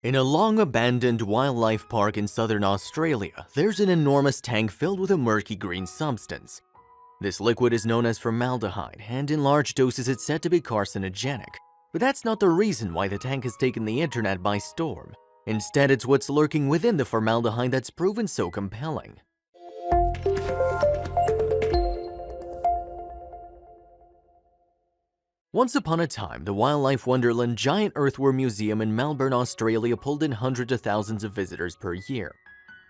In a long-abandoned wildlife park in southern Australia, there's an enormous tank filled with a murky green substance. This liquid is known as formaldehyde, and in large doses it's said to be carcinogenic. But that's not the reason why the tank has taken the internet by storm. Instead, it's what's lurking within the formaldehyde that's proven so compelling. Once upon a time, the Wildlife Wonderland giant earthworm museum in Melbourne, Australia pulled in hundreds of thousands of visitors per year.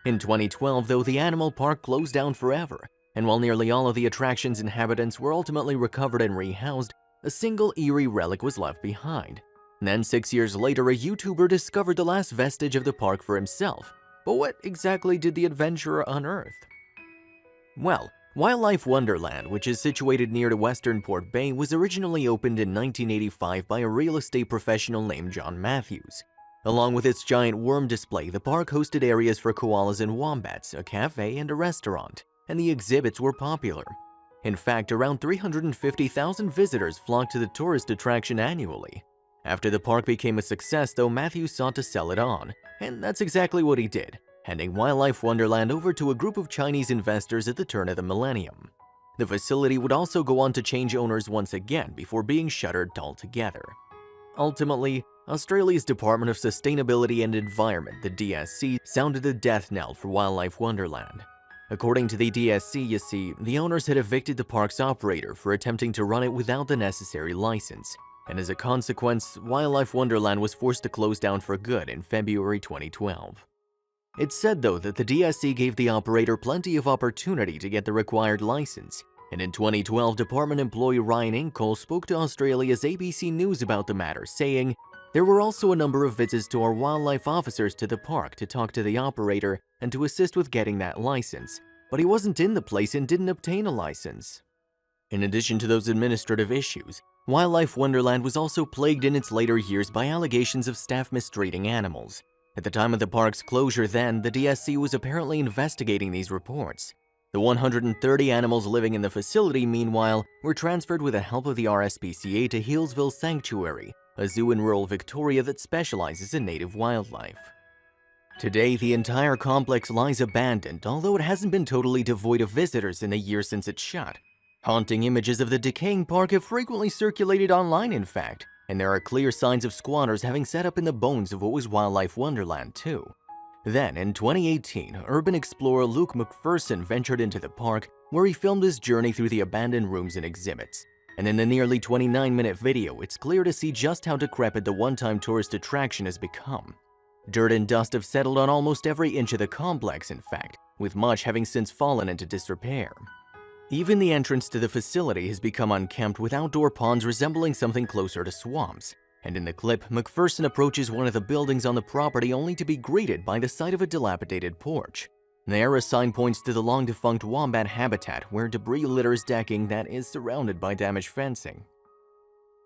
In 2012, though, the animal park closed down forever, and while nearly all of the attraction's inhabitants were ultimately recovered and rehoused, a single eerie relic was left behind. And then 6 years later, a YouTuber discovered the last vestige of the park for himself. But what exactly did the adventurer unearth? Well, Wildlife Wonderland, which is situated near the Western Port Bay, was originally opened in 1985 by a real estate professional named John Matthews. Along with its giant worm display, the park hosted areas for koalas and wombats, a cafe, and a restaurant, and the exhibits were popular. In fact, around 350,000 visitors flocked to the tourist attraction annually. After the park became a success, though, Matthews sought to sell it on, and that's exactly what he did, handing Wildlife Wonderland over to a group of Chinese investors at the turn of the millennium. The facility would also go on to change owners once again before being shuttered altogether. Ultimately, Australia's Department of Sustainability and Environment, the DSC, sounded the death knell for Wildlife Wonderland. According to the DSC, you see, the owners had evicted the park's operator for attempting to run it without the necessary license, and as a consequence, Wildlife Wonderland was forced to close down for good in February 2012. It's said, though, that the DSC gave the operator plenty of opportunity to get the required license, and in 2012, department employee Ryan Inkle spoke to Australia's ABC News about the matter, saying, "There were also a number of visits to our wildlife officers to the park to talk to the operator and to assist with getting that license, but he wasn't in the place and didn't obtain a license." In addition to those administrative issues, Wildlife Wonderland was also plagued in its later years by allegations of staff mistreating animals. At the time of the park's closure then, the DSC was apparently investigating these reports. The 130 animals living in the facility, meanwhile, were transferred with the help of the RSPCA to Healesville Sanctuary, a zoo in rural Victoria that specializes in native wildlife. Today, the entire complex lies abandoned, although it hasn't been totally devoid of visitors in the years since it shut. Haunting images of the decaying park have frequently circulated online, in fact, and there are clear signs of squatters having set up in the bones of what was Wildlife Wonderland too. Then, in 2018, urban explorer Luke McPherson ventured into the park, where he filmed his journey through the abandoned rooms and exhibits. And in the nearly 29-minute video, it's clear to see just how decrepit the one-time tourist attraction has become. Dirt and dust have settled on almost every inch of the complex, in fact, with much having since fallen into disrepair. Even the entrance to the facility has become unkempt, with outdoor ponds resembling something closer to swamps. And in the clip, McPherson approaches one of the buildings on the property only to be greeted by the sight of a dilapidated porch. There, a sign points to the long-defunct wombat habitat, where debris litters decking that is surrounded by damaged fencing.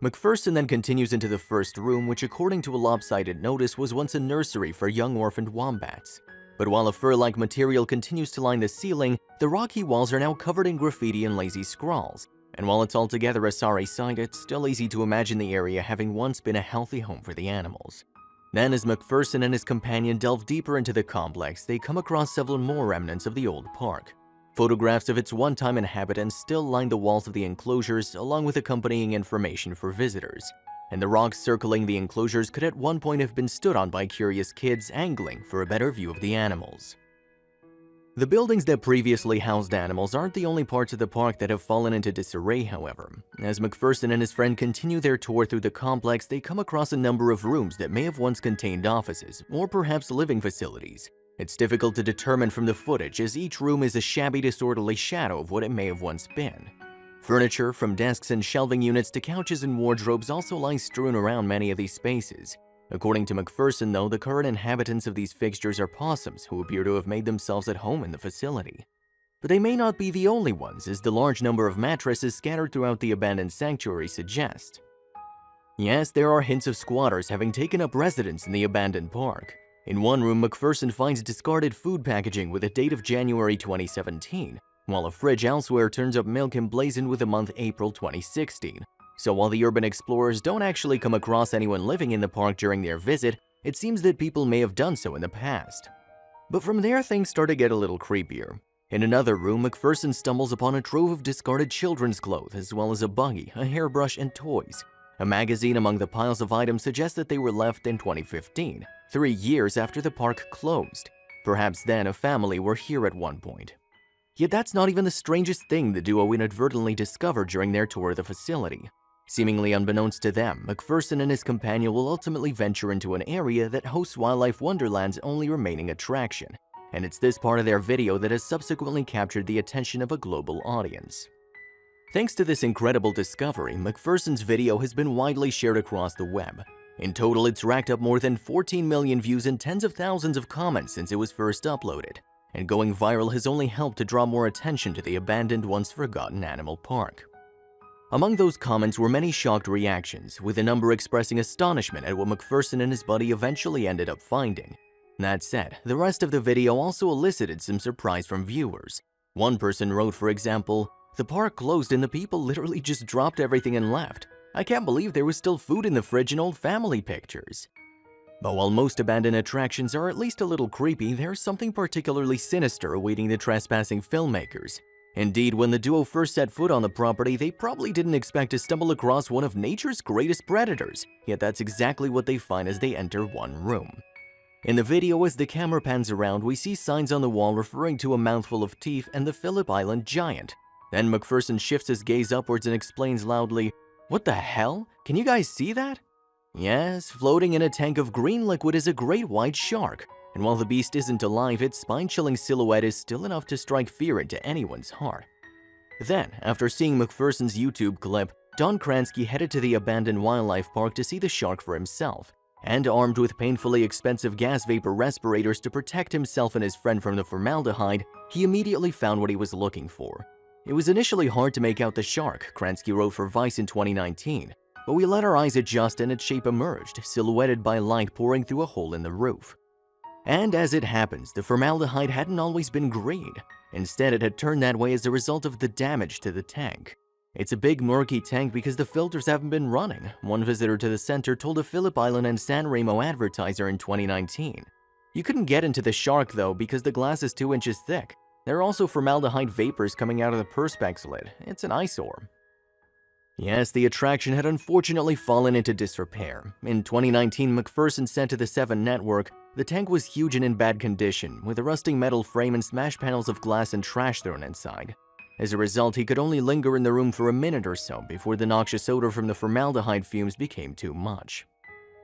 McPherson then continues into the first room, which according to a lopsided notice was once a nursery for young orphaned wombats. But while a fur-like material continues to line the ceiling, the rocky walls are now covered in graffiti and lazy scrawls. And while it's altogether a sorry sight, it's still easy to imagine the area having once been a healthy home for the animals. Then, as McPherson and his companion delve deeper into the complex, they come across several more remnants of the old park. Photographs of its one-time inhabitants still line the walls of the enclosures, along with accompanying information for visitors. And the rocks circling the enclosures could at one point have been stood on by curious kids angling for a better view of the animals. The buildings that previously housed animals aren't the only parts of the park that have fallen into disarray, however. As McPherson and his friend continue their tour through the complex, they come across a number of rooms that may have once contained offices, or perhaps living facilities. It's difficult to determine from the footage, as each room is a shabby, disorderly shadow of what it may have once been. Furniture, from desks and shelving units to couches and wardrobes, also lies strewn around many of these spaces. According to McPherson, though, the current inhabitants of these fixtures are possums who appear to have made themselves at home in the facility. But they may not be the only ones, as the large number of mattresses scattered throughout the abandoned sanctuary suggest. Yes, there are hints of squatters having taken up residence in the abandoned park. In one room, McPherson finds discarded food packaging with a date of January 2017, while a fridge elsewhere turns up milk emblazoned with the month April 2016. So while the urban explorers don't actually come across anyone living in the park during their visit, it seems that people may have done so in the past. But from there, things start to get a little creepier. In another room, McPherson stumbles upon a trove of discarded children's clothes, as well as a buggy, a hairbrush, and toys. A magazine among the piles of items suggests that they were left in 2015, 3 years after the park closed. Perhaps then a family were here at one point. Yet that's not even the strangest thing the duo inadvertently discovered during their tour of the facility. Seemingly unbeknownst to them, McPherson and his companion will ultimately venture into an area that hosts Wildlife Wonderland's only remaining attraction, and it's this part of their video that has subsequently captured the attention of a global audience. Thanks to this incredible discovery, McPherson's video has been widely shared across the web. In total, it's racked up more than 14 million views and tens of thousands of comments since it was first uploaded, and going viral has only helped to draw more attention to the abandoned, once-forgotten animal park. Among those comments were many shocked reactions, with a number expressing astonishment at what McPherson and his buddy eventually ended up finding. That said, the rest of the video also elicited some surprise from viewers. One person wrote, for example, "The park closed and the people literally just dropped everything and left. I can't believe there was still food in the fridge and old family pictures." But while most abandoned attractions are at least a little creepy, there's something particularly sinister awaiting the trespassing filmmakers. Indeed, when the duo first set foot on the property, they probably didn't expect to stumble across one of nature's greatest predators, yet that's exactly what they find as they enter one room. In the video, as the camera pans around, we see signs on the wall referring to a mouthful of teeth and the Phillip Island giant. Then McPherson shifts his gaze upwards and explains loudly, "What the hell? Can you guys see that?" Yes, floating in a tank of green liquid is a great white shark, and while the beast isn't alive, its spine-chilling silhouette is still enough to strike fear into anyone's heart. Then, after seeing McPherson's YouTube clip, Don Kransky headed to the abandoned wildlife park to see the shark for himself, and armed with painfully expensive gas vapor respirators to protect himself and his friend from the formaldehyde, he immediately found what he was looking for. It was initially hard to make out the shark, Kransky wrote for Vice in 2019, but we let our eyes adjust and its shape emerged, silhouetted by light pouring through a hole in the roof. And as it happens, the formaldehyde hadn't always been green. Instead, it had turned that way as a result of the damage to the tank. It's a big murky tank because the filters haven't been running, one visitor to the center told a Phillip Island and San Remo advertiser in 2019. You couldn't get into the shark though because the glass is 2 inches thick. There are also formaldehyde vapors coming out of the perspex lid. It's an eyesore. Yes, the attraction had unfortunately fallen into disrepair. In 2019, McPherson said to the 7 Network, "The tank was huge and in bad condition, with a rusting metal frame and smashed panels of glass and trash thrown inside." As a result, he could only linger in the room for a minute or so before the noxious odor from the formaldehyde fumes became too much.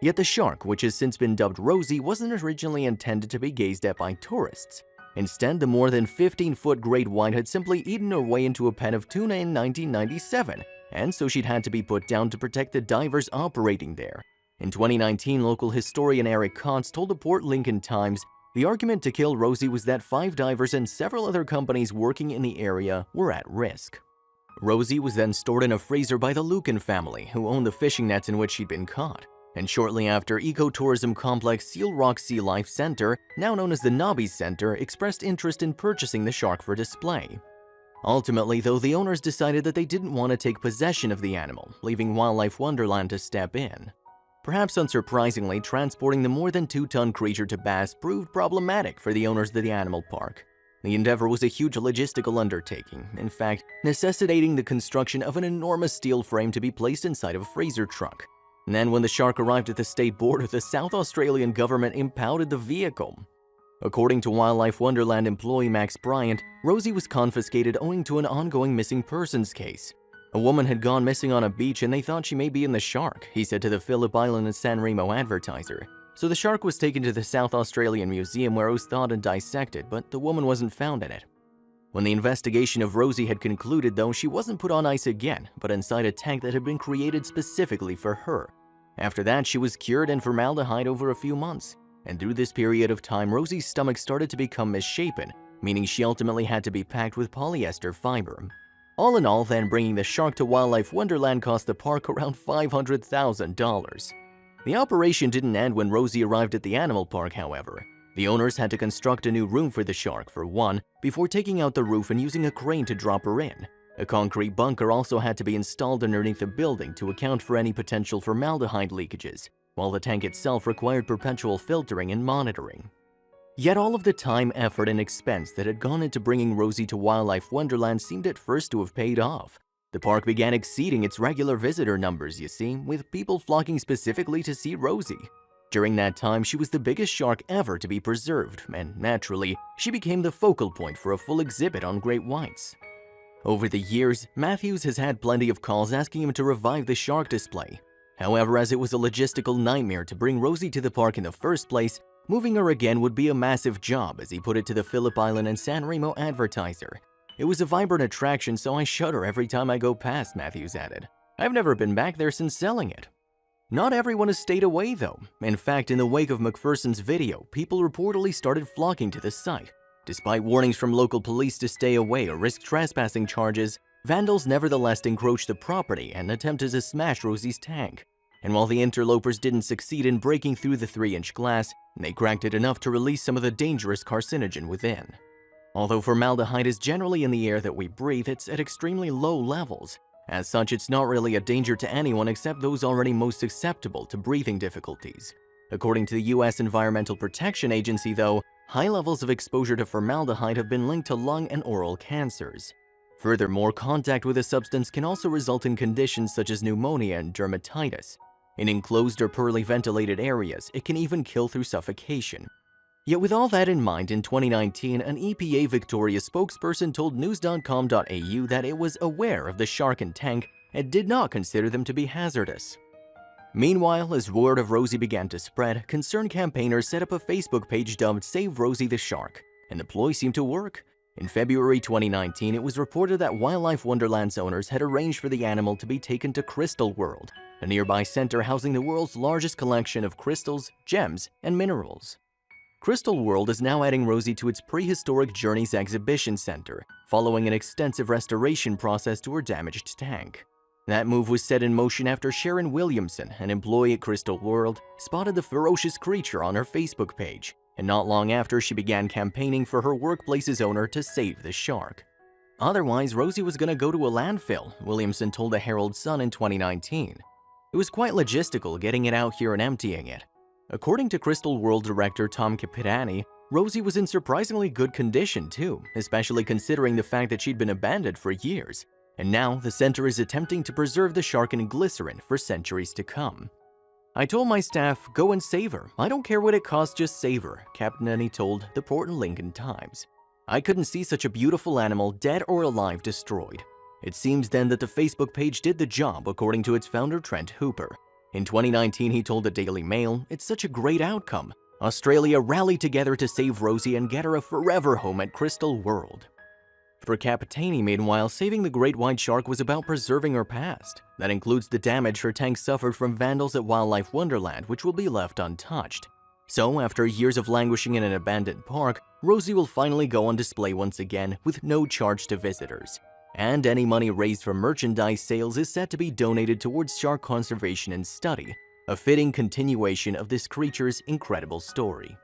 Yet the shark, which has since been dubbed Rosie, wasn't originally intended to be gazed at by tourists. Instead, the more than 15-foot great white had simply eaten her way into a pen of tuna in 1997, and so she'd had to be put down to protect the divers operating there. In 2019, local historian Eric Kotz told the Port Lincoln Times, "The argument to kill Rosie was that 5 divers and several other companies working in the area were at risk." Rosie was then stored in a freezer by the Luke family, who owned the fishing nets in which she'd been caught. And shortly after, ecotourism complex Seal Rock Sea Life Center, now known as the Nobby's Center, expressed interest in purchasing the shark for display. Ultimately, though, the owners decided that they didn't want to take possession of the animal, leaving Wildlife Wonderland to step in. Perhaps unsurprisingly, transporting the more than 2-ton creature to Bass proved problematic for the owners of the animal park. The endeavor was a huge logistical undertaking, in fact, necessitating the construction of an enormous steel frame to be placed inside of a freezer truck. And then when the shark arrived at the state border, the South Australian government impounded the vehicle. According to Wildlife Wonderland employee Max Bryant, Rosie was confiscated owing to an ongoing missing persons case. "A woman had gone missing on a beach and they thought she may be in the shark," he said to the Phillip Island and San Remo advertiser. "So the shark was taken to the South Australian Museum where it was thawed and dissected, but the woman wasn't found in it." When the investigation of Rosie had concluded though, she wasn't put on ice again, but inside a tank that had been created specifically for her. After that, she was cured in formaldehyde over a few months. And through this period of time, Rosie's stomach started to become misshapen, meaning she ultimately had to be packed with polyester fiber. All in all, then, bringing the shark to Wildlife Wonderland cost the park around $500,000. The operation didn't end when Rosie arrived at the animal park, however. The owners had to construct a new room for the shark, for one, before taking out the roof and using a crane to drop her in. A concrete bunker also had to be installed underneath the building to account for any potential formaldehyde leakages. while the tank itself required perpetual filtering and monitoring. Yet all of the time, effort, and expense that had gone into bringing Rosie to Wildlife Wonderland seemed at first to have paid off. The park began exceeding its regular visitor numbers, you see, with people flocking specifically to see Rosie. During that time, she was the biggest shark ever to be preserved, and naturally, she became the focal point for a full exhibit on great whites. Over the years, Matthews has had plenty of calls asking him to revive the shark display. However, as it was a logistical nightmare to bring Rosie to the park in the first place, moving her again would be a massive job, as he put it to the Phillip Island and San Remo advertiser. It was a vibrant attraction, so I shudder every time I go past, Matthews added. I've never been back there since selling it. Not everyone has stayed away though. In fact, in the wake of McPherson's video, people reportedly started flocking to the site. Despite warnings from local police to stay away or risk trespassing charges, vandals nevertheless encroached the property and attempted to smash Rosie's tank. And while the interlopers didn't succeed in breaking through the 3-inch glass, they cracked it enough to release some of the dangerous carcinogen within. Although formaldehyde is generally in the air that we breathe, it's at extremely low levels. As such, it's not really a danger to anyone except those already most susceptible to breathing difficulties. According to the U.S. Environmental Protection Agency, though, high levels of exposure to formaldehyde have been linked to lung and oral cancers. Furthermore, contact with the substance can also result in conditions such as pneumonia and dermatitis. In enclosed or poorly ventilated areas, it can even kill through suffocation. Yet with all that in mind, in 2019, an EPA Victoria spokesperson told news.com.au that it was aware of the shark and tank and did not consider them to be hazardous. Meanwhile, as word of Rosie began to spread, concerned campaigners set up a Facebook page dubbed Save Rosie the Shark, and the ploy seemed to work. In February 2019, it was reported that Wildlife Wonderland's owners had arranged for the animal to be taken to Crystal World, a nearby center housing the world's largest collection of crystals, gems, and minerals. Crystal World is now adding Rosie to its Prehistoric Journeys exhibition center, following an extensive restoration process to her damaged tank. That move was set in motion after Sharon Williamson, an employee at Crystal World, spotted the ferocious creature on her Facebook page, and not long after she began campaigning for her workplace's owner to save the shark. Otherwise, Rosie was going to go to a landfill, Williamson told the Herald Sun in 2019. It was quite logistical getting it out here and emptying it. According to Crystal World director Tom Capitani, Rosie was in surprisingly good condition too, especially considering the fact that she'd been abandoned for years. And now, the center is attempting to preserve the shark in glycerin for centuries to come. I told my staff, go and save her. I don't care what it costs, just save her, Capitani told the Portland Lincoln Times. I couldn't see such a beautiful animal, dead or alive, destroyed. It seems then that the Facebook page did the job, according to its founder Trent Hooper. In 2019, he told the Daily Mail, it's such a great outcome. Australia rallied together to save Rosie and get her a forever home at Crystal World. For Capitani, meanwhile, saving the great white shark was about preserving her past. That includes the damage her tank suffered from vandals at Wildlife Wonderland, which will be left untouched. So, after years of languishing in an abandoned park, Rosie will finally go on display once again with no charge to visitors. And any money raised from merchandise sales is set to be donated towards shark conservation and study, a fitting continuation of this creature's incredible story.